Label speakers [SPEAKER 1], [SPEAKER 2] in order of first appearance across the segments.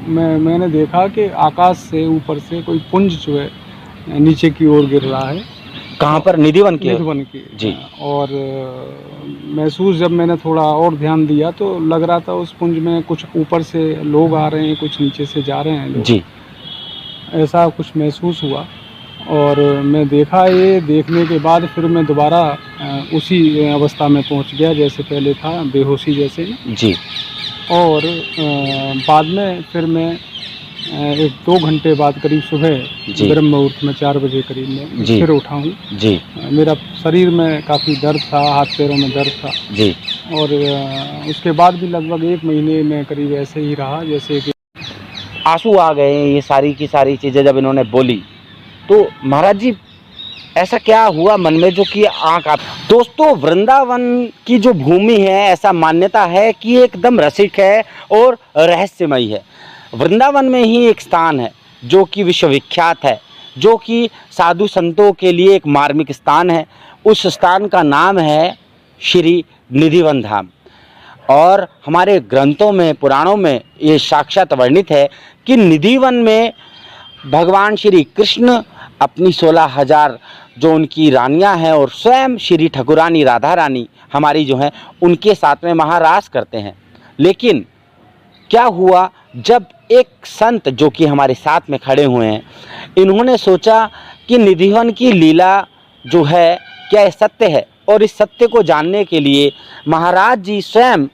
[SPEAKER 1] मैंने देखा कि आकाश से ऊपर से कोई पुंज जो है नीचे की ओर गिर रहा है।
[SPEAKER 2] कहाँ पर? निधिवन की?
[SPEAKER 1] निधिवन की
[SPEAKER 2] जी।
[SPEAKER 1] और महसूस जब मैंने थोड़ा और ध्यान दिया तो लग रहा था उस पुंज में कुछ ऊपर से लोग आ रहे हैं, कुछ नीचे से जा रहे हैं लोग।
[SPEAKER 2] जी।
[SPEAKER 1] ऐसा कुछ महसूस हुआ और मैं देखा, ये देखने के बाद फिर मैं दोबारा उसी अवस्था में पहुंच गया जैसे पहले था, बेहोशी जैसे ही।
[SPEAKER 2] जी।
[SPEAKER 1] और बाद में फिर मैं 1-2 घंटे बाद करीब सुबह
[SPEAKER 2] जी।
[SPEAKER 1] ब्रह्म मुहूर्त में 4 बजे करीब में
[SPEAKER 2] जी।
[SPEAKER 1] फिर उठा हूँ।
[SPEAKER 2] जी।
[SPEAKER 1] मेरा शरीर में काफ़ी दर्द था, हाथ पैरों में दर्द था।
[SPEAKER 2] जी।
[SPEAKER 1] और उसके बाद भी लगभग 1 महीने में करीब ऐसे ही रहा जैसे कि
[SPEAKER 2] आंसू आ गए ये सारी की सारी चीज़ें जब इन्होंने बोली। तो महाराज जी ऐसा क्या हुआ मन में जो कि आँख आप? दोस्तों, वृंदावन की जो भूमि है, ऐसा मान्यता है कि एकदम रसिक है और रहस्यमयी है। वृंदावन में ही एक स्थान है जो कि विश्वविख्यात है, जो कि साधु संतों के लिए एक मार्मिक स्थान है। उस स्थान का नाम है श्री निधिवन धाम। और हमारे ग्रंथों में, पुराणों में ये साक्षात वर्णित है कि निधिवन में भगवान श्री कृष्ण अपनी 16,000 जो उनकी रानियां हैं और स्वयं श्री ठाकुरानी राधा रानी हमारी जो हैं उनके साथ में महारास करते हैं। लेकिन क्या हुआ, जब एक संत जो कि हमारे साथ में खड़े हुए हैं, इन्होंने सोचा कि निधिवन की लीला जो है क्या सत्य है, और इस सत्य को जानने के लिए महाराज जी स्वयं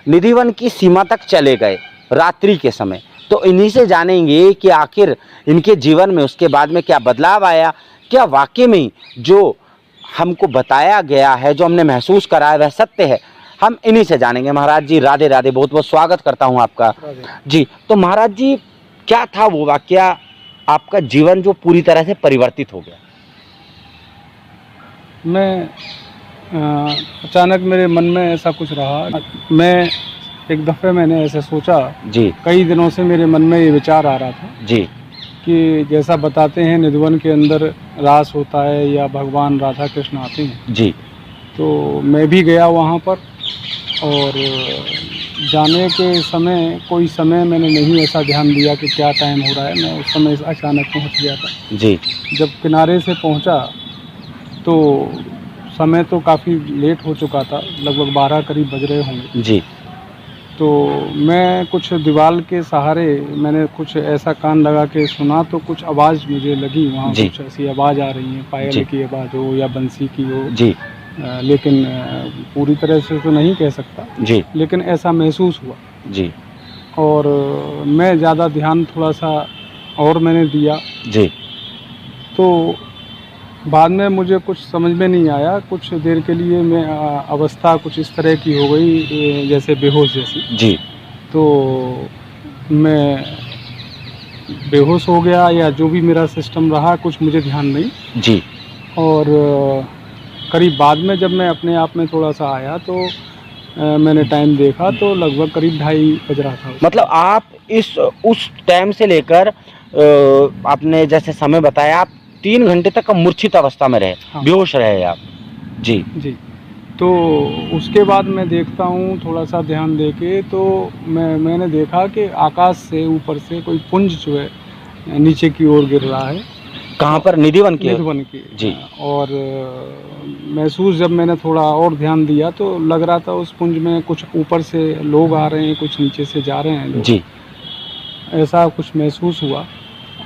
[SPEAKER 2] निधिवन की सीमा तक चले गए रात्रि के समय। तो इन्हीं से जानेंगे कि आखिर इनके जीवन में उसके बाद में क्या बदलाव आया, क्या वाकई में जो हमको बताया गया है, जो हमने महसूस करा है वह सत्य है। हम इन्हीं से जानेंगे। महाराज जी राधे राधे, बहुत बहुत स्वागत करता हूं आपका। जी, तो महाराज जी क्या था वो वाकया, आपका जीवन जो पूरी तरह से परिवर्तित हो गया?
[SPEAKER 1] मैं अचानक मेरे मन में ऐसा कुछ रहा। मैं एक दफ़े मैंने ऐसे सोचा,
[SPEAKER 2] जी।
[SPEAKER 1] कई दिनों से मेरे मन में ये विचार आ रहा था
[SPEAKER 2] जी।
[SPEAKER 1] कि जैसा बताते हैं निधिवन के अंदर रास होता है या भगवान राधा कृष्ण आते हैं।
[SPEAKER 2] जी।
[SPEAKER 1] तो मैं भी गया वहाँ पर और जाने के समय कोई समय मैंने नहीं ऐसा ध्यान दिया कि क्या टाइम हो रहा है। मैं उस समय अचानक पहुँच गया था।
[SPEAKER 2] जी।
[SPEAKER 1] जब किनारे से पहुँचा तो समय तो काफ़ी लेट हो चुका था, लगभग 12 करीब बज रहे होंगे।
[SPEAKER 2] जी।
[SPEAKER 1] तो मैं कुछ दीवार के सहारे मैंने कुछ ऐसा कान लगा के सुना, तो कुछ आवाज़ मुझे लगी वहाँ, कुछ ऐसी आवाज़ आ रही है, पायल की आवाज़ हो या बंसी की हो।
[SPEAKER 2] जी।
[SPEAKER 1] लेकिन पूरी तरह से तो नहीं कह सकता
[SPEAKER 2] जी।
[SPEAKER 1] लेकिन ऐसा महसूस हुआ।
[SPEAKER 2] जी।
[SPEAKER 1] और मैं ज़्यादा ध्यान थोड़ा सा और मैंने दिया।
[SPEAKER 2] जी।
[SPEAKER 1] तो बाद में मुझे कुछ समझ में नहीं आया, कुछ देर के लिए मैं अवस्था कुछ इस तरह की हो गई जैसे बेहोश जैसी।
[SPEAKER 2] जी।
[SPEAKER 1] तो मैं बेहोश हो गया या जो भी मेरा सिस्टम रहा, कुछ मुझे ध्यान नहीं।
[SPEAKER 2] जी।
[SPEAKER 1] और करीब बाद में जब मैं अपने आप में थोड़ा सा आया तो मैंने टाइम देखा तो लगभग करीब 2:30 बज रहा था।
[SPEAKER 2] मतलब आप उस टाइम से लेकर आपने जैसे समय बताया, आप 3 घंटे तक मूर्छित अवस्था में रहे। हाँ। बेहोश रहे आप। जी।
[SPEAKER 1] जी। तो उसके बाद मैं देखता हूँ थोड़ा सा ध्यान देके, तो मैंने देखा कि आकाश से ऊपर से कोई पुंज जो है नीचे की ओर गिर रहा है।
[SPEAKER 2] कहाँ पर? निधिवन की?
[SPEAKER 1] निधिवन की।
[SPEAKER 2] जी।
[SPEAKER 1] और महसूस जब मैंने थोड़ा और ध्यान दिया तो लग रहा था उस पुंज में कुछ ऊपर से लोग आ रहे हैं, कुछ नीचे से जा रहे हैं लोग।
[SPEAKER 2] जी।
[SPEAKER 1] ऐसा कुछ महसूस हुआ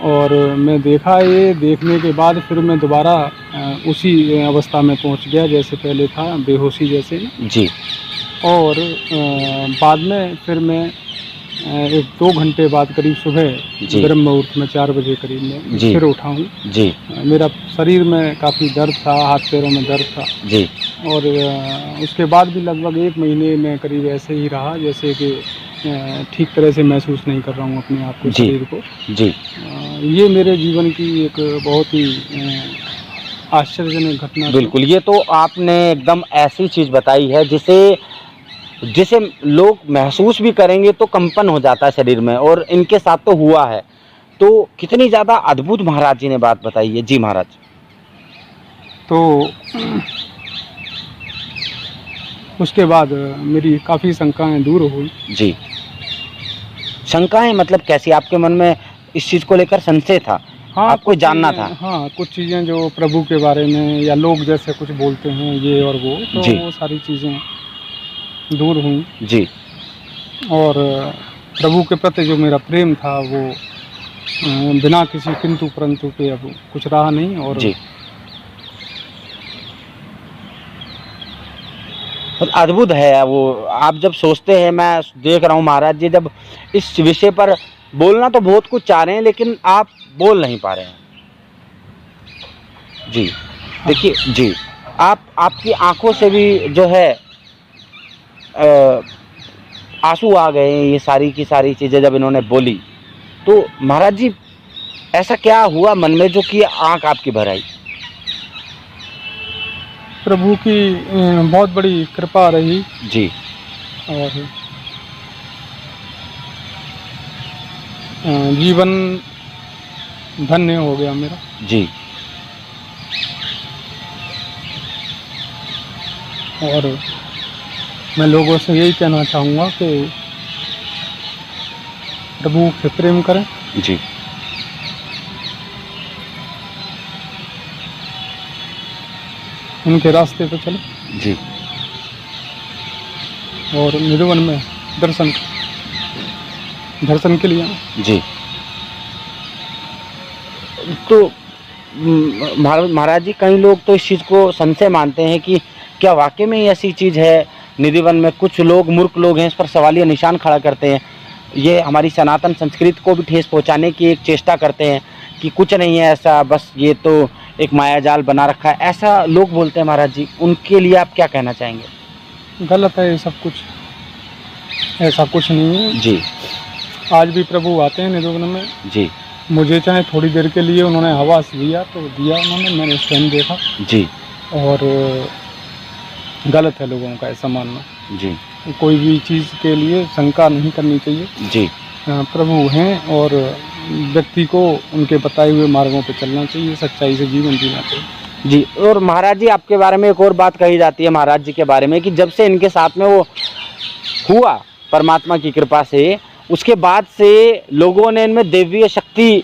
[SPEAKER 1] और मैं देखा, ये देखने के बाद फिर मैं दोबारा उसी अवस्था में पहुंच गया जैसे पहले था, बेहोशी जैसे ही।
[SPEAKER 2] जी।
[SPEAKER 1] और बाद में फिर मैं 1-2 घंटे बाद करीब सुबह ब्रह्म मुहूर्त में 4 बजे करीब में फिर उठा हूँ।
[SPEAKER 2] जी। मेरा
[SPEAKER 1] शरीर में काफ़ी दर्द था, हाथ पैरों में दर्द था।
[SPEAKER 2] जी। और
[SPEAKER 1] उसके बाद भी लगभग 1 महीने में करीब ऐसे ही रहा जैसे कि ठीक तरह से महसूस नहीं कर रहा हूँ अपने आप को, शरीर को। जी। ये मेरे जीवन की एक बहुत ही आश्चर्यजनक घटना।
[SPEAKER 2] बिल्कुल, ये तो आपने एकदम ऐसी चीज़ बताई है जिसे लोग महसूस भी करेंगे तो कंपन हो जाता है शरीर में, और इनके साथ तो हुआ है। तो कितनी ज़्यादा अद्भुत महाराज जी ने बात बताई है। जी महाराज।
[SPEAKER 1] तो उसके बाद मेरी काफ़ी शंकाएं दूर हुई।
[SPEAKER 2] जी। शंकाएं मतलब कैसी आपके मन में इस चीज़ को लेकर संशय था?
[SPEAKER 1] हाँ,
[SPEAKER 2] आपको
[SPEAKER 1] कुछ
[SPEAKER 2] जानना
[SPEAKER 1] चीज़ें,
[SPEAKER 2] था?
[SPEAKER 1] हाँ, कुछ चीज़ें जो प्रभु के बारे में या लोग जैसे कुछ बोलते हैं ये और वो, तो
[SPEAKER 2] जी।
[SPEAKER 1] वो सारी चीज़ें दूर हुई।
[SPEAKER 2] जी।
[SPEAKER 1] और प्रभु के प्रति जो मेरा प्रेम था वो बिना किसी किंतु परंतु के अब कुछ रहा नहीं। और
[SPEAKER 2] जी। और अद्भुत है वो, आप जब सोचते हैं, मैं देख रहा हूँ महाराज जी जब इस विषय पर बोलना तो बहुत कुछ चाह रहे हैं लेकिन आप बोल नहीं पा रहे हैं। जी देखिए जी, आपकी आंखों से भी जो है आंसू आ गए ये सारी की सारी चीज़ें जब इन्होंने बोली। तो महाराज जी ऐसा क्या हुआ मन में जो कि आंख आपकी भर आई?
[SPEAKER 1] प्रभु की बहुत बड़ी कृपा रही।
[SPEAKER 2] जी।
[SPEAKER 1] और जीवन धन्य हो गया मेरा।
[SPEAKER 2] जी।
[SPEAKER 1] और मैं लोगों से यही कहना चाहूँगा कि प्रभु से प्रेम करें।
[SPEAKER 2] जी।
[SPEAKER 1] उनके रास्ते पे चलें।
[SPEAKER 2] जी।
[SPEAKER 1] और निधुवन में दर्शन के लिए आएं।
[SPEAKER 2] जी। तो महाराज जी कई लोग तो इस चीज़ को संशय मानते हैं कि क्या वाकई में ऐसी चीज़ है निधिवन में? कुछ लोग मूर्ख लोग हैं इस पर सवालिया निशान खड़ा करते हैं, ये हमारी सनातन संस्कृति को भी ठेस पहुंचाने की एक चेष्टा करते हैं कि कुछ नहीं है ऐसा, बस ये तो एक मायाजाल बना रखा है, ऐसा लोग बोलते हैं महाराज जी। उनके लिए आप क्या कहना चाहेंगे?
[SPEAKER 1] गलत है ये सब कुछ, ऐसा कुछ नहीं है।
[SPEAKER 2] जी।
[SPEAKER 1] आज भी प्रभु आते हैं निधुवन में।
[SPEAKER 2] जी।
[SPEAKER 1] मुझे चाहे थोड़ी देर के लिए उन्होंने आवास दिया तो दिया उन्होंने, मैंने स्वयं देखा।
[SPEAKER 2] जी।
[SPEAKER 1] और गलत है लोगों का ऐसा मानना।
[SPEAKER 2] जी।
[SPEAKER 1] कोई भी चीज़ के लिए शंका नहीं करनी चाहिए।
[SPEAKER 2] जी।
[SPEAKER 1] प्रभु हैं और व्यक्ति को उनके बताए हुए मार्गों पर चलना चाहिए, सच्चाई से जीवन जीना चाहिए।
[SPEAKER 2] जी। और महाराज जी आपके बारे में एक और बात कही जाती है महाराज जी के बारे में कि जब से इनके साथ में वो हुआ परमात्मा की कृपा से, उसके बाद से लोगों ने इनमें दैवीय शक्ति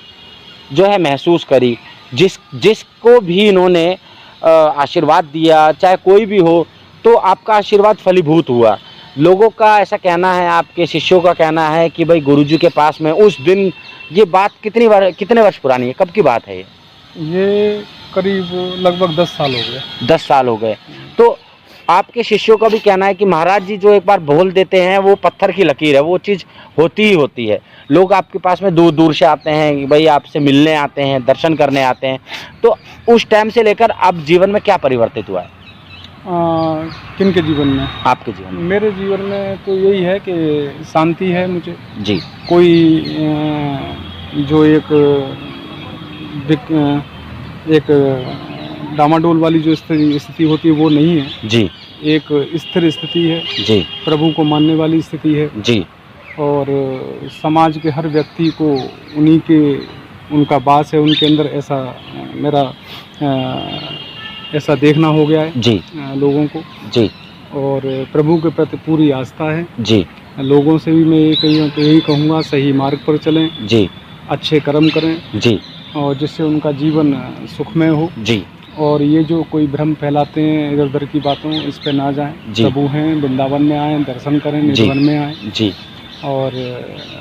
[SPEAKER 2] जो है महसूस करी। जिसको भी इन्होंने आशीर्वाद दिया, चाहे कोई भी हो, तो आपका आशीर्वाद फलीभूत हुआ। लोगों का ऐसा कहना है, आपके शिष्यों का कहना है कि भाई गुरुजी के पास में उस दिन, ये बात कितने वर्ष पुरानी है, कब की बात है
[SPEAKER 1] ये करीब लगभग 10 साल हो गए।
[SPEAKER 2] 10 साल हो गए। तो आपके शिष्यों का भी कहना है कि महाराज जी जो एक बार बोल देते हैं वो पत्थर की लकीर है, वो चीज़ होती ही होती है। लोग आपके पास में दूर दूर से आते हैं, भाई आपसे मिलने आते हैं, दर्शन करने आते हैं। तो उस टाइम से लेकर अब जीवन में क्या परिवर्तित हुआ है?
[SPEAKER 1] किनके जीवन में?
[SPEAKER 2] आपके जीवन में।
[SPEAKER 1] मेरे जीवन में तो यही है कि शांति है मुझे।
[SPEAKER 2] जी।
[SPEAKER 1] कोई जो एक डामाडोल वाली जो स्थिति होती है वो नहीं है।
[SPEAKER 2] जी। एक
[SPEAKER 1] स्थिर स्थिति है।
[SPEAKER 2] जी।
[SPEAKER 1] प्रभु को मानने वाली स्थिति है।
[SPEAKER 2] जी।
[SPEAKER 1] और समाज के हर व्यक्ति को उनका वास है उनके अंदर, ऐसा मेरा ऐसा देखना हो गया है।
[SPEAKER 2] जी।
[SPEAKER 1] लोगों को। जी। और प्रभु के प्रति पूरी आस्था है। जी। लोगों से भी मैं यही कहूँगा, सही मार्ग पर चलें। जी। अच्छे कर्म करें। जी। और जिससे उनका जीवन सुखमय हो। जी। और ये जो कोई भ्रम फैलाते हैं इधर उधर की बातों, इस पे ना जाएं। प्रभु हैं, वृंदावन में आएँ, दर्शन करें, निधुवन में आएँ। जी। और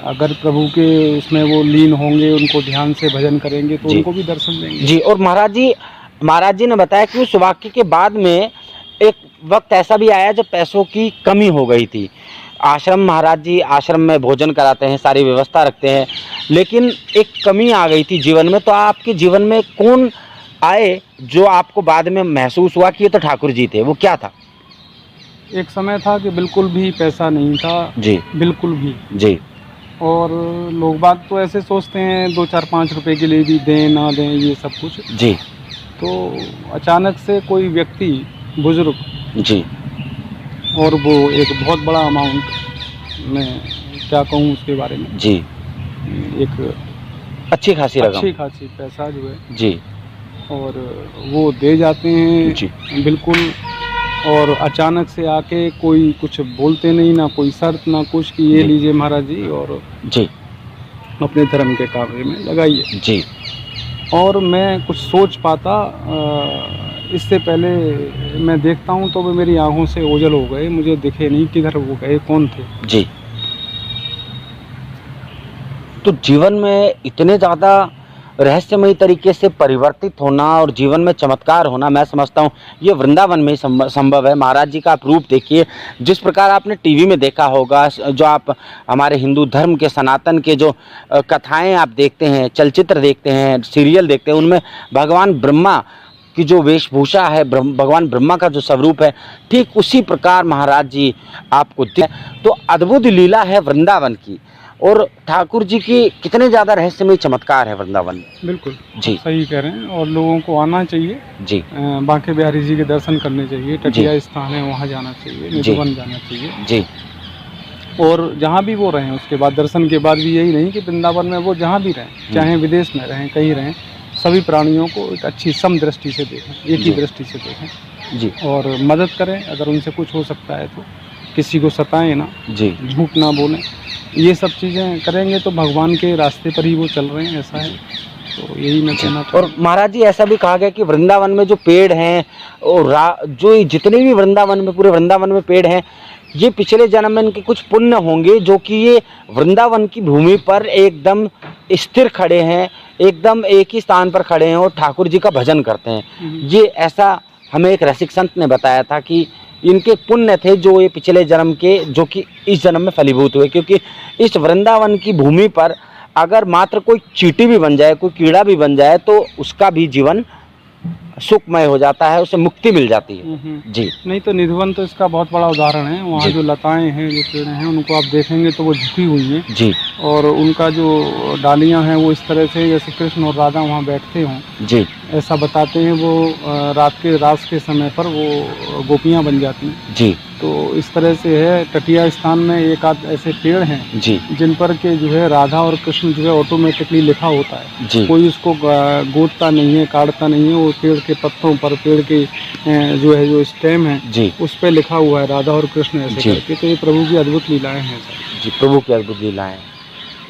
[SPEAKER 1] अगर प्रभु के उसमें वो लीन होंगे, उनको ध्यान से भजन करेंगे तो उनको भी दर्शन देंगे। जी। और
[SPEAKER 2] महाराज जी ने बताया कि उस वाक्य के बाद में एक वक्त ऐसा भी आया जब पैसों की कमी हो गई थी। महाराज जी आश्रम में भोजन कराते हैं, सारी व्यवस्था रखते हैं, लेकिन एक कमी आ गई थी जीवन में। तो आपके जीवन में कौन आए जो आपको बाद में महसूस हुआ कि ये तो ठाकुर जी थे? वो क्या था?
[SPEAKER 1] एक समय था कि बिल्कुल भी पैसा नहीं था। जी। बिल्कुल भी। जी। और लोग बात तो ऐसे सोचते हैं 2-4-5 रुपए के लिए भी दें ना दें ये सब कुछ। जी। तो अचानक से कोई व्यक्ति बुजुर्ग। जी। और वो एक बहुत बड़ा अमाउंट, मैं क्या कहूँ उसके बारे में। जी। एक
[SPEAKER 2] अच्छी खासी
[SPEAKER 1] पैसा जो है। जी। और वो दे जाते हैं। जी। बिल्कुल। और अचानक से आके कोई कुछ बोलते नहीं, ना कोई शर्त ना कुछ कि ये
[SPEAKER 2] जी।
[SPEAKER 1] लीजिए महाराज जी और
[SPEAKER 2] जी
[SPEAKER 1] अपने धर्म के कार्य में लगाइए।
[SPEAKER 2] जी
[SPEAKER 1] और मैं कुछ सोच पाता इससे पहले मैं देखता हूँ तो वो मेरी आँखों से ओझल हो गए, मुझे दिखे नहीं किधर वो गए, कौन थे।
[SPEAKER 2] जी। तो जीवन में इतने ज़्यादा रहस्यमयी तरीके से परिवर्तित होना और जीवन में चमत्कार होना, मैं समझता हूँ ये वृंदावन में ही संभव है। महाराज जी का आप रूप देखिए, जिस प्रकार आपने टीवी में देखा होगा, जो आप हमारे हिंदू धर्म के सनातन के जो कथाएं आप देखते हैं, चलचित्र देखते हैं, सीरियल देखते हैं, उनमें भगवान ब्रह्मा की जो वेशभूषा है, भगवान ब्रह्मा का जो स्वरूप है, ठीक उसी प्रकार महाराज जी आपको तो अद्भुत लीला है वृंदावन की। और ठाकुर जी की कितने ज़्यादा रहस्यमय चमत्कार है वृंदावन में।
[SPEAKER 1] बिल्कुल
[SPEAKER 2] जी।
[SPEAKER 1] सही कह रहे हैं और लोगों को आना चाहिए।
[SPEAKER 2] जी।
[SPEAKER 1] बांके बिहारी जी के दर्शन करने चाहिए, टटिया स्थान है वहाँ जाना चाहिए, निधिवन जाना चाहिए।
[SPEAKER 2] जी।
[SPEAKER 1] और जहाँ भी वो रहें उसके बाद दर्शन के बाद भी यही नहीं कि वृंदावन में वो जहाँ भी रहें, चाहे विदेश में रहें, कहीं रहें, सभी प्राणियों को एक अच्छी समदृष्टि से देखें, एक ही दृष्टि से देखें।
[SPEAKER 2] जी।
[SPEAKER 1] और मदद करें अगर उनसे कुछ हो सकता है तो, किसी को सताएं ना,
[SPEAKER 2] जी।
[SPEAKER 1] झूठ ना बोलें। ये सब चीज़ें करेंगे तो भगवान के रास्ते पर ही वो चल रहे हैं, ऐसा है। तो यही मैं कहना चाहता हूँ।
[SPEAKER 2] और महाराज जी ऐसा भी कहा गया कि वृंदावन में जो पेड़ हैं और जो जितने भी वृंदावन में, पूरे वृंदावन में पेड़ हैं, ये पिछले जन्म में इनके कुछ पुण्य होंगे जो कि ये वृंदावन की भूमि पर एकदम स्थिर खड़े हैं, एकदम एक ही स्थान पर खड़े हैं और ठाकुर जी का भजन करते हैं। ये ऐसा हमें एक रसिक संत ने बताया था कि इनके पुण्य थे जो ये पिछले जन्म के, जो कि इस जन्म में फलीभूत हुए, क्योंकि इस वृंदावन की भूमि पर अगर मात्र कोई चींटी भी बन जाए, कोई कीड़ा भी बन जाए, तो उसका भी जीवन सुखमय हो जाता है, उसे मुक्ति मिल जाती है। जी।
[SPEAKER 1] नहीं तो निधिवन तो इसका बहुत बड़ा उदाहरण है। वहाँ जो लताएं हैं, जो पेड़ हैं, उनको आप देखेंगे तो वो झुकी हुई हैं।
[SPEAKER 2] जी।
[SPEAKER 1] और उनका जो डालियाँ हैं वो इस तरह से जैसे कृष्ण और राधा वहाँ बैठते हों।
[SPEAKER 2] जी।
[SPEAKER 1] ऐसा बताते हैं वो रात के समय पर वो गोपियाँ बन जाती हैं।
[SPEAKER 2] जी।
[SPEAKER 1] तो इस तरह से है। टटिया स्थान में एक आध ऐसे पेड़ हैं
[SPEAKER 2] जी।
[SPEAKER 1] जिन पर के जो है राधा और कृष्ण जो है ऑटोमेटिकली लिखा होता है।
[SPEAKER 2] जी।
[SPEAKER 1] कोई उसको गोदता नहीं है, काटता नहीं है। वो पेड़ के पत्तों पर, पेड़ के जो है जो स्टेम है,
[SPEAKER 2] जी,
[SPEAKER 1] उस पर लिखा हुआ है राधा और कृष्ण ऐसे करके। तो ये प्रभु की अद्भुत लीलाएं हैं सर।
[SPEAKER 2] जी, प्रभु की अद्भुत लीलाएं।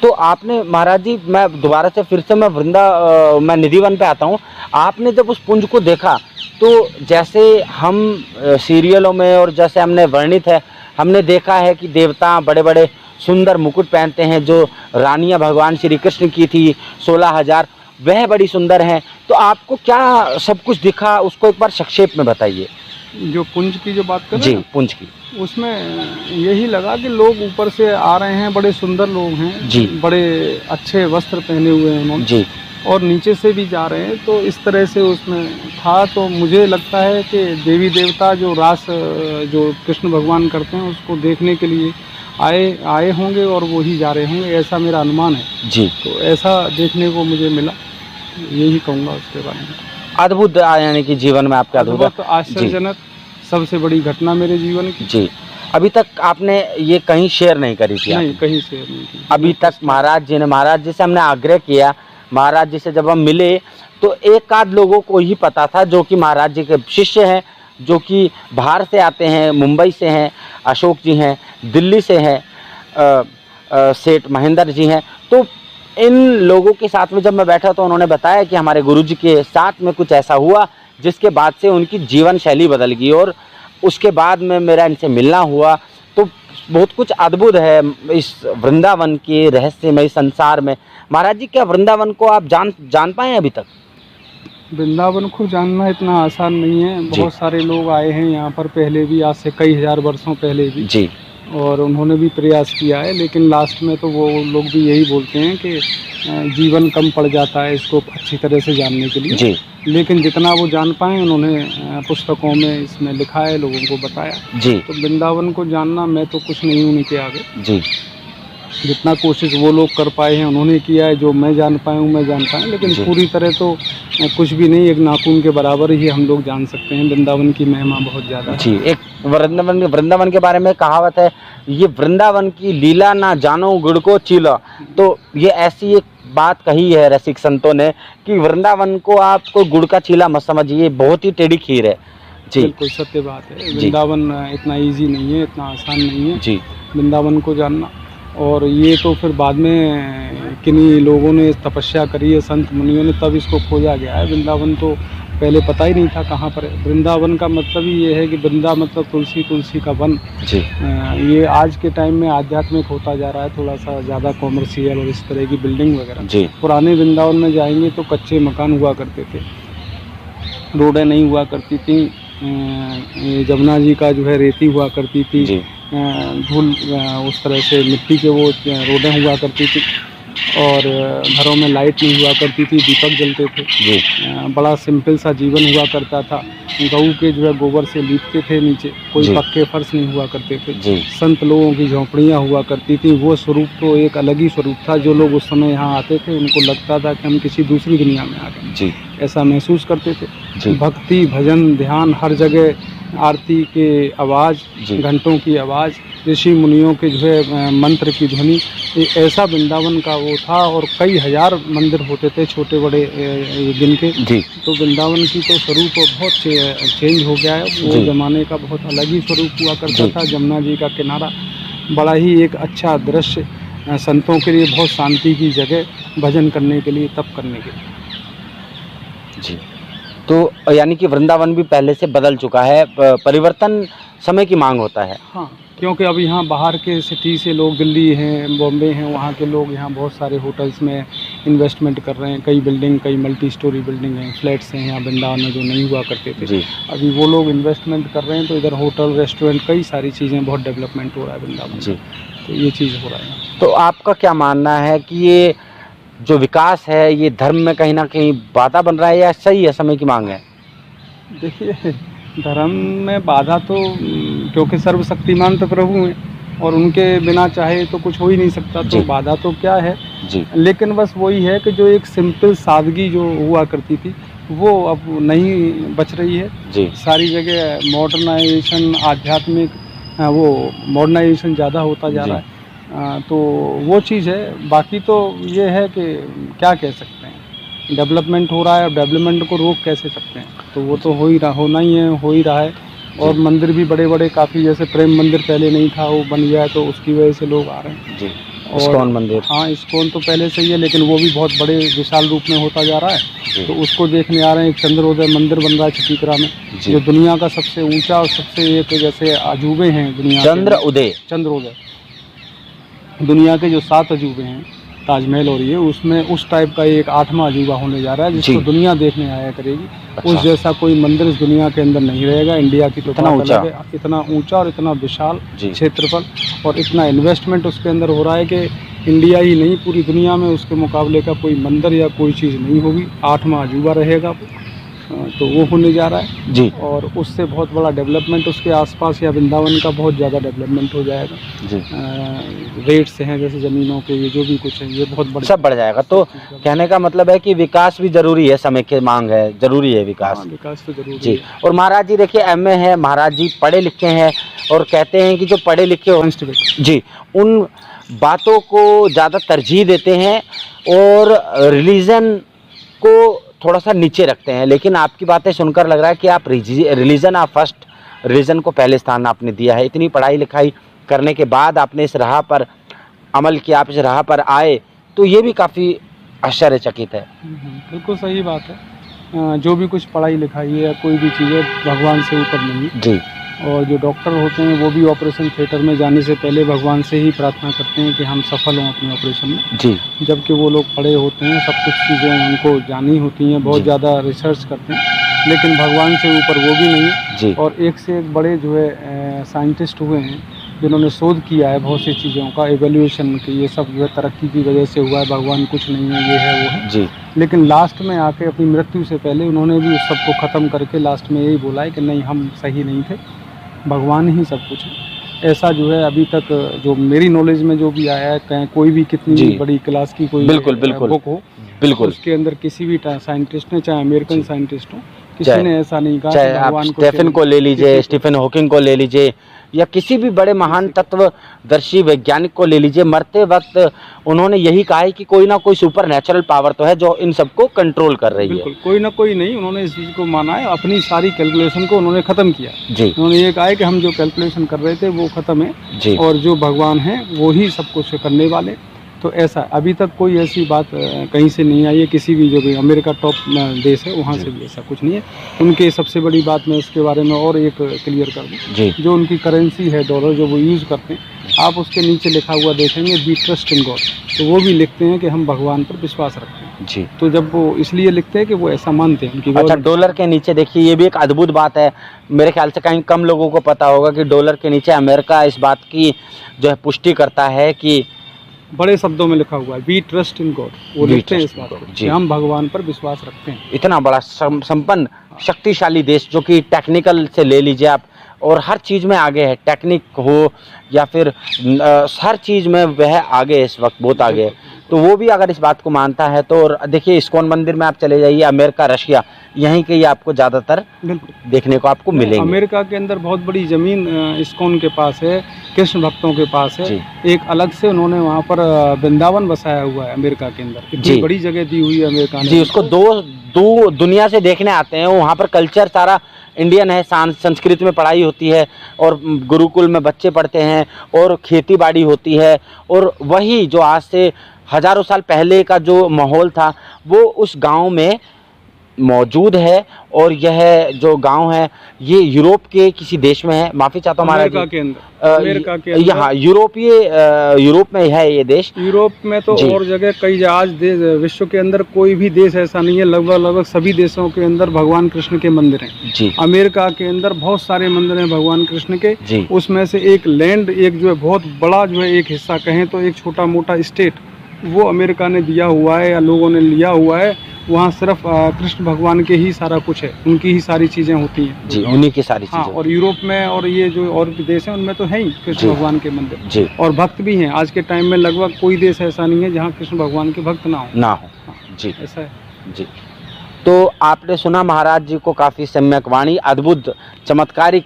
[SPEAKER 2] तो आपने महाराज जी, मैं दोबारा से फिर से मैं निधिवन पे आता हूँ। आपने जब उस पुंज को देखा तो जैसे हम सीरियलों में और जैसे हमने वर्णित है, हमने देखा है कि देवता बड़े बड़े सुंदर मुकुट पहनते हैं, जो रानियां भगवान श्री कृष्ण की थी 16,000, वह बड़ी सुंदर हैं। तो आपको क्या सब कुछ दिखा, उसको एक बार संक्षेप में बताइए।
[SPEAKER 1] जो पुंज की जो बात कर रहे
[SPEAKER 2] जी,
[SPEAKER 1] हैं,
[SPEAKER 2] पुंज की।
[SPEAKER 1] उसमें यही लगा कि लोग ऊपर से आ रहे हैं, बड़े सुंदर लोग हैं
[SPEAKER 2] जी,
[SPEAKER 1] बड़े अच्छे वस्त्र पहने हुए हैं उन्होंने
[SPEAKER 2] जी,
[SPEAKER 1] और नीचे से भी जा रहे हैं। तो इस तरह से उसमें था। तो मुझे लगता है कि देवी देवता जो रास जो कृष्ण भगवान करते हैं उसको देखने के लिए आए होंगे और वो ही जा रहे होंगे, ऐसा मेरा अनुमान है।
[SPEAKER 2] जी।
[SPEAKER 1] तो ऐसा देखने को मुझे मिला, यही कहूँगा उसके बारे में।
[SPEAKER 2] अद्भुत, यानी कि जीवन में आपका
[SPEAKER 1] अद्भुत, आश्चर्यजनक, सबसे बड़ी घटना मेरे जीवन की।
[SPEAKER 2] जी। अभी तक आपने ये कहीं शेयर नहीं करी थी?
[SPEAKER 1] नहीं, कहीं शेयर नहीं की
[SPEAKER 2] अभी तक। महाराज जी से हमने आग्रह किया, महाराज जी से जब हम मिले तो एक आध लोगों को ही पता था जो कि महाराज जी के शिष्य हैं, जो कि बाहर से आते हैं, मुंबई से हैं, अशोक जी हैं, दिल्ली से हैं, सेठ महेंद्र जी हैं। तो इन लोगों के साथ में जब मैं बैठा तो उन्होंने बताया कि हमारे गुरुजी के साथ में कुछ ऐसा हुआ जिसके बाद से उनकी जीवन शैली बदल गई, और उसके बाद में मेरा इनसे मिलना हुआ। तो बहुत कुछ अद्भुत है इस वृंदावन के रहस्यमय संसार में। महाराज जी, क्या वृंदावन को आप जान पाए अभी तक?
[SPEAKER 1] वृंदावन को जानना इतना आसान नहीं है। बहुत सारे लोग आए हैं यहाँ पर पहले भी, आज से कई हजार वर्षों पहले भी।
[SPEAKER 2] जी।
[SPEAKER 1] और उन्होंने भी प्रयास किया है, लेकिन लास्ट में तो वो लोग भी यही बोलते हैं कि जीवन कम पड़ जाता है इसको अच्छी तरह से जानने के लिए।
[SPEAKER 2] जी।
[SPEAKER 1] लेकिन जितना वो जान पाए उन्होंने पुस्तकों में इसमें लिखा है, लोगों को बताया।
[SPEAKER 2] जी।
[SPEAKER 1] तो वृंदावन को जानना मैं तो कुछ नहीं हूँ उनके आगे।
[SPEAKER 2] जी।
[SPEAKER 1] जितना कोशिश वो लोग कर पाए हैं उन्होंने किया है, जो मैं जान पाया हूँ मैं जान पाया, लेकिन पूरी तरह तो कुछ भी नहीं। एक नाखून के बराबर ही हम लोग जान सकते हैं। वृंदावन की महिमा बहुत ज़्यादा है।
[SPEAKER 2] जी। एक वृंदावन के बारे में कहावत है, ये वृंदावन की लीला ना जानो गुड़ को चीला। तो ये ऐसी एक बात कही है रसिक संतों ने कि वृंदावन को आप कोई गुड़ का चीला मत समझिए, बहुत ही टेढ़ी खीर है। जी
[SPEAKER 1] बिल्कुल सत्य बात है। वृंदावन इतना इजी नहीं है, इतना आसान नहीं है
[SPEAKER 2] जी
[SPEAKER 1] वृंदावन को जानना। और ये तो फिर बाद में किन्हीं लोगों ने तपस्या करी है, संत मुनियों ने, तब इसको खोजा गया है। वृंदावन तो पहले पता ही नहीं था कहाँ पर है। वृंदावन का मतलब ही ये है कि वृंदा मतलब तुलसी, तुलसी का वन।
[SPEAKER 2] जी
[SPEAKER 1] ये आज के टाइम में आध्यात्मिक होता जा रहा है, थोड़ा सा ज़्यादा कॉमर्शियल और इस तरह की बिल्डिंग वगैरह।
[SPEAKER 2] जी
[SPEAKER 1] पुराने वृंदावन में जाएंगे तो कच्चे मकान हुआ करते थे, रोडें नहीं हुआ करती थी, जमुना जी का जो है रेती हुआ करती थी,
[SPEAKER 2] जी
[SPEAKER 1] धूल उस तरह से मिट्टी के वो रोडें हुआ करती थी, और घरों में लाइट नहीं हुआ करती थी, दीपक जलते थे।
[SPEAKER 2] जी
[SPEAKER 1] बड़ा सिंपल सा जीवन हुआ करता था। गऊ के जो है गोबर से लीपते थे नीचे, कोई
[SPEAKER 2] जी।
[SPEAKER 1] पक्के फर्श नहीं हुआ करते थे।
[SPEAKER 2] जी
[SPEAKER 1] संत लोगों की झोंपड़ियाँ हुआ करती थी। वो स्वरूप तो एक अलग ही स्वरूप था। जो लोग उस समय यहाँ आते थे उनको लगता था कि हम किसी दूसरी दुनिया में आ गए,
[SPEAKER 2] जी
[SPEAKER 1] ऐसा महसूस करते थे।
[SPEAKER 2] जी
[SPEAKER 1] भक्ति, भजन, ध्यान, हर जगह आरती के आवाज़,
[SPEAKER 2] जी
[SPEAKER 1] घंटों की आवाज़, ऋषि मुनियों के जो है मंत्र की ध्वनि, ऐसा वृंदावन का वो था। और कई हजार मंदिर होते थे, छोटे बड़े दिन के।
[SPEAKER 2] जी
[SPEAKER 1] तो वृंदावन की तो स्वरूप बहुत चेंज हो गया है। वो
[SPEAKER 2] जी।
[SPEAKER 1] ज़माने का बहुत अलग ही स्वरूप हुआ करता
[SPEAKER 2] जी।
[SPEAKER 1] था। जमुना जी का किनारा बड़ा ही एक अच्छा दृश्य, संतों के लिए बहुत शांति की जगह, भजन करने के लिए, तप करने के लिए।
[SPEAKER 2] जी। तो यानी कि वृंदावन भी पहले से बदल चुका है, परिवर्तन समय की मांग होता है।
[SPEAKER 1] हाँ, क्योंकि अब यहाँ बाहर के सिटी से लोग, दिल्ली हैं, बॉम्बे हैं, वहाँ के लोग यहाँ बहुत सारे होटल्स में इन्वेस्टमेंट कर रहे हैं। कई बिल्डिंग, कई मल्टी स्टोरी बिल्डिंग हैं, फ्लैट्स हैं यहाँ वृंदावन में जो नहीं हुआ करते थे।
[SPEAKER 2] जी
[SPEAKER 1] अभी वो लोग इन्वेस्टमेंट कर रहे हैं, तो इधर होटल, रेस्टोरेंट, कई सारी चीज़ें, बहुत डेवलपमेंट हो रहा है वृंदावन
[SPEAKER 2] जी।
[SPEAKER 1] में। तो ये चीज़ हो रहा है।
[SPEAKER 2] तो आपका क्या मानना है कि ये जो विकास है ये धर्म में कहीं ना कहीं बाधा बन रहा है या सही है, समय की मांग है?
[SPEAKER 1] देखिए, धर्म में बाधा तो क्योंकि सर्वशक्तिमान तो प्रभु हैं और उनके बिना चाहे तो कुछ हो ही नहीं सकता।
[SPEAKER 2] जी।
[SPEAKER 1] तो बाधा तो क्या है,
[SPEAKER 2] जी
[SPEAKER 1] लेकिन बस वही है कि जो एक सिंपल सादगी जो हुआ करती थी वो अब नहीं बच रही है।
[SPEAKER 2] जी
[SPEAKER 1] सारी जगह मॉडर्नाइजेशन, आध्यात्मिक वो मॉडर्नाइजेशन ज़्यादा होता जा
[SPEAKER 2] जी।
[SPEAKER 1] रहा है। तो वो चीज़ है। बाकी तो ये है कि क्या कह सकते हैं, डेवलपमेंट हो रहा है, और डेवलपमेंट को रोक कैसे सकते हैं। तो वो तो होना ही है, हो ही रहा है। और मंदिर भी बड़े बड़े काफ़ी, जैसे प्रेम मंदिर पहले नहीं था, वो बन गया है, तो उसकी वजह से लोग आ रहे हैं।
[SPEAKER 2] जी।
[SPEAKER 1] और
[SPEAKER 2] इस्कॉन मंदिर।
[SPEAKER 1] हाँ, इस्कॉन तो पहले से ही है, लेकिन वो भी बहुत बड़े विशाल रूप में होता जा रहा है।
[SPEAKER 2] जी।
[SPEAKER 1] तो उसको देखने आ रहे हैं। एक चंद्रोदय मंदिर बन रहा है छठीकरा में,
[SPEAKER 2] जी।
[SPEAKER 1] जो दुनिया का सबसे ऊंचा और सबसे एक जैसे अजूबे हैं दुनिया के। चंद्रोदय, दुनिया के जो 7 अजूबे हैं, ताजमहल और ये, उसमें उस टाइप का एक 8वां अजूबा होने जा रहा है, जिसको
[SPEAKER 2] जी।
[SPEAKER 1] दुनिया देखने आया करेगी।
[SPEAKER 2] अच्छा।
[SPEAKER 1] उस जैसा कोई मंदिर इस दुनिया के अंदर नहीं रहेगा। इंडिया की तो
[SPEAKER 2] इतना
[SPEAKER 1] बात
[SPEAKER 2] ऊंचा?
[SPEAKER 1] अलग है। इतना ऊंचा और इतना विशाल
[SPEAKER 2] जी।
[SPEAKER 1] क्षेत्रफल, और इतना इन्वेस्टमेंट उसके अंदर हो रहा है कि इंडिया ही नहीं, पूरी दुनिया में उसके मुकाबले का कोई मंदिर या कोई चीज़ नहीं होगी। 8वां अजूबा रहेगा वो। तो वो होने जा रहा है।
[SPEAKER 2] जी
[SPEAKER 1] और उससे बहुत बड़ा डेवलपमेंट उसके आसपास या वृंदावन का बहुत ज़्यादा डेवलपमेंट हो जाएगा।
[SPEAKER 2] जी।
[SPEAKER 1] रेट्स हैं जैसे ज़मीनों के, ये जो भी कुछ है, ये बहुत बड़ा
[SPEAKER 2] सब बढ़ जाएगा। तो कहने का मतलब है कि विकास भी जरूरी है, समय की मांग है, जरूरी है विकास।
[SPEAKER 1] हाँ, विकास तो जरूरी
[SPEAKER 2] जी।
[SPEAKER 1] है।
[SPEAKER 2] और महाराज जी देखिए, एमए है, महाराज जी पढ़े लिखे हैं, और कहते हैं कि जो पढ़े लिखे हो जी, उन बातों को ज़्यादा तरजीह देते हैं और रिलीजन को थोड़ा सा नीचे रखते हैं। लेकिन आपकी बातें सुनकर लग रहा है कि आप रिलीजन आप फर्स्ट, रिलीजन को पहले स्थान आपने दिया है। इतनी पढ़ाई लिखाई करने के बाद आपने इस राह पर अमल किया, आप इस राह पर आए, तो ये भी काफ़ी आश्चर्यचकित है।
[SPEAKER 1] बिल्कुल सही बात है। जो भी कुछ पढ़ाई लिखाई है या कोई भी चीज़ है, भगवान से ऊपर नहीं।
[SPEAKER 2] जी
[SPEAKER 1] और जो डॉक्टर होते हैं वो भी ऑपरेशन थिएटर में जाने से पहले भगवान से ही प्रार्थना करते हैं कि हम सफल हों अपने ऑपरेशन में।
[SPEAKER 2] जी
[SPEAKER 1] जबकि वो लोग पढ़े होते हैं, सब कुछ चीज़ें उनको जानी होती हैं, बहुत
[SPEAKER 2] जी।
[SPEAKER 1] ज़्यादा रिसर्च करते हैं, लेकिन भगवान से ऊपर वो भी नहीं है।
[SPEAKER 2] जी
[SPEAKER 1] और एक से एक बड़े जो है साइंटिस्ट हुए हैं, जिन्होंने शोध किया है बहुत सी चीज़ों का, एवोल्यूशन की, ये सब जो है तरक्की की वजह से हुआ है, भगवान कुछ नहीं है, ये है वो है।
[SPEAKER 2] जी
[SPEAKER 1] लेकिन लास्ट में आके अपनी मृत्यु से पहले उन्होंने भी उस सबको ख़त्म करके लास्ट में यही बोला है कि नहीं, हम सही नहीं थे, भगवान ही सब कुछ है। ऐसा जो है अभी तक जो मेरी नॉलेज में जो भी आया है, कहीं कोई भी कितनी
[SPEAKER 2] जी।
[SPEAKER 1] भी बड़ी क्लास की कोई
[SPEAKER 2] बिल्कुल, बिल्कुल।
[SPEAKER 1] बुक हो,
[SPEAKER 2] बिल्कुल।
[SPEAKER 1] उसके अंदर किसी भी साइंटिस्ट ने, चाहे अमेरिकन साइंटिस्ट हो, किसी ने ऐसा नहीं कहा।
[SPEAKER 2] चाहे आप स्टीफन को ले लीजिए, स्टीफन हॉकिंग को ले लीजिए, या किसी भी बड़े महान तत्वदर्शी वैज्ञानिक को ले लीजिए, मरते वक्त उन्होंने यही कहा है कि कोई ना कोई सुपर नेचुरल पावर तो है जो इन सबको कंट्रोल कर रही है।
[SPEAKER 1] कोई ना कोई नहीं, उन्होंने इस चीज़ को माना है, अपनी सारी कैलकुलेशन को उन्होंने ख़त्म किया
[SPEAKER 2] जी।
[SPEAKER 1] उन्होंने ये कहा है कि हम जो कैलकुलेशन कर रहे थे वो ख़त्म है जी, और जो भगवान है वो ही सब कुछ करने वाले। तो ऐसा अभी तक कोई ऐसी बात कहीं से नहीं आई है, किसी भी जो भी अमेरिका टॉप देश है वहाँ से भी ऐसा कुछ नहीं है। उनके सबसे बड़ी बात मैं उसके बारे में और एक क्लियर कर दूँ, जो उनकी करेंसी है डॉलर जो वो यूज़ करते हैं, आप उसके नीचे लिखा हुआ देखेंगे वी ट्रस्ट इन गॉड, तो वो भी लिखते हैं कि हम भगवान पर विश्वास रखते हैं जी। तो जब वो इसलिए लिखते हैं कि वो ऐसा मानते हैं उनकी।
[SPEAKER 2] अच्छा, डॉलर के नीचे देखिए, ये भी एक अद्भुत बात है, मेरे ख्याल से कहीं कम लोगों को पता होगा कि डॉलर के नीचे अमेरिका इस बात की जो है पुष्टि करता है कि
[SPEAKER 1] बड़े शब्दों में लिखा हुआ है वी ट्रस्ट इन गॉड, वो लिखते हैं इस बात को कि हम भगवान पर विश्वास रखते हैं।
[SPEAKER 2] इतना बड़ा संपन्न शक्तिशाली देश जो कि टेक्निकल से ले लीजिए आप, और हर चीज़ में आगे है, टेक्निक हो या फिर हर चीज़ में वह आगे है, इस वक्त बहुत आगे है। तो वो भी अगर इस बात को मानता है तो, और देखिए इस्कॉन मंदिर में आप चले जाइए, अमेरिका, रशिया, यहीं के ही आपको ज़्यादातर देखने को आपको मिलेंगे।
[SPEAKER 1] अमेरिका के अंदर बहुत बड़ी ज़मीन इस्कॉन के पास है, कृष्ण भक्तों के पास है, एक अलग से उन्होंने वहाँ पर वृंदावन बसाया हुआ है अमेरिका के अंदर, इतनी बड़ी जगह दी हुई है अमेरिका ने जी।
[SPEAKER 2] उसको दो दुनिया से देखने आते हैं, वहाँ पर कल्चर सारा इंडियन है, संस्कृत में पढ़ाई होती है, और गुरुकुल में बच्चे पढ़ते हैं, और खेती बाड़ी होती है, और वही जो आज से हज़ारों साल पहले का जो माहौल था वो उस गांव में मौजूद है। और यह जो गांव है ये यूरोप के किसी देश में है, माफ़ी चाहता हूँ
[SPEAKER 1] अमेरिका के अंदर
[SPEAKER 2] यहाँ यूरोप में है ये देश।
[SPEAKER 1] यूरोप में तो और जगह कई, आज विश्व के अंदर कोई भी देश ऐसा नहीं है, लगभग सभी देशों के अंदर भगवान कृष्ण के मंदिर हैं जी। अमेरिका के अंदर बहुत सारे मंदिर हैं भगवान कृष्ण के जी। उसमें से एक लैंड, एक जो है बहुत बड़ा जो है एक हिस्सा कहें तो एक छोटा मोटा स्टेट वो अमेरिका ने दिया हुआ है या लोगों ने लिया हुआ है। वहाँ सिर्फ कृष्ण भगवान के ही सारा कुछ है, उनकी ही सारी चीज़ें होती हैं जी, उन्हीं की सारी चीज़ें। हाँ, और यूरोप में और ये जो और भी देश हैं उनमें तो है ही कृष्ण भगवान के मंदिर जी, और भक्त भी हैं। आज के टाइम में लगभग कोई देश ऐसा नहीं है जहाँ कृष्ण भगवान के भक्त ना हो जी, ऐसा है जी।
[SPEAKER 2] तो आपने सुना महाराज जी को, काफ़ी सम्यक वाणी, अद्भुत चमत्कारिक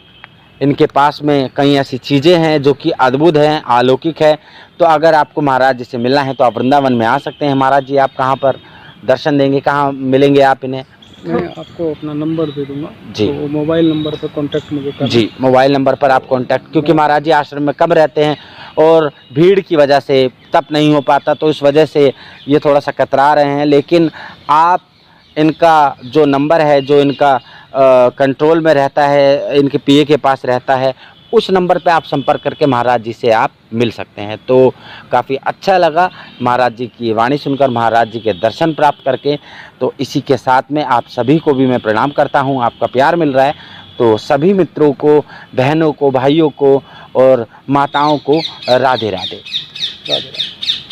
[SPEAKER 2] इनके पास में कई ऐसी चीज़ें हैं जो कि अद्भुत हैं, अलौकिक है। तो अगर आपको महाराज जी से मिलना है तो आप वृंदावन में आ सकते हैं। महाराज जी आप कहाँ पर दर्शन देंगे, कहाँ मिलेंगे आप इन्हें?
[SPEAKER 1] मैं आपको अपना नंबर दे दूंगा जी, तो मोबाइल नंबर पर कांटेक्ट मुझे करना
[SPEAKER 2] जी। मोबाइल नंबर पर आप कांटेक्ट, क्योंकि महाराज जी आश्रम में कम रहते हैं और भीड़ की वजह से तब नहीं हो पाता, तो इस वजह से ये थोड़ा सा कतरा रहे हैं। लेकिन आप इनका जो नंबर है, जो इनका कंट्रोल में रहता है, इनके पीए के पास रहता है, उस नंबर पे आप संपर्क करके महाराज जी से आप मिल सकते हैं। तो काफ़ी अच्छा लगा महाराज जी की वाणी सुनकर, महाराज जी के दर्शन प्राप्त करके। तो इसी के साथ में आप सभी को भी मैं प्रणाम करता हूं, आपका प्यार मिल रहा है तो सभी मित्रों को, बहनों को, भाइयों को और माताओं को राधे राधे।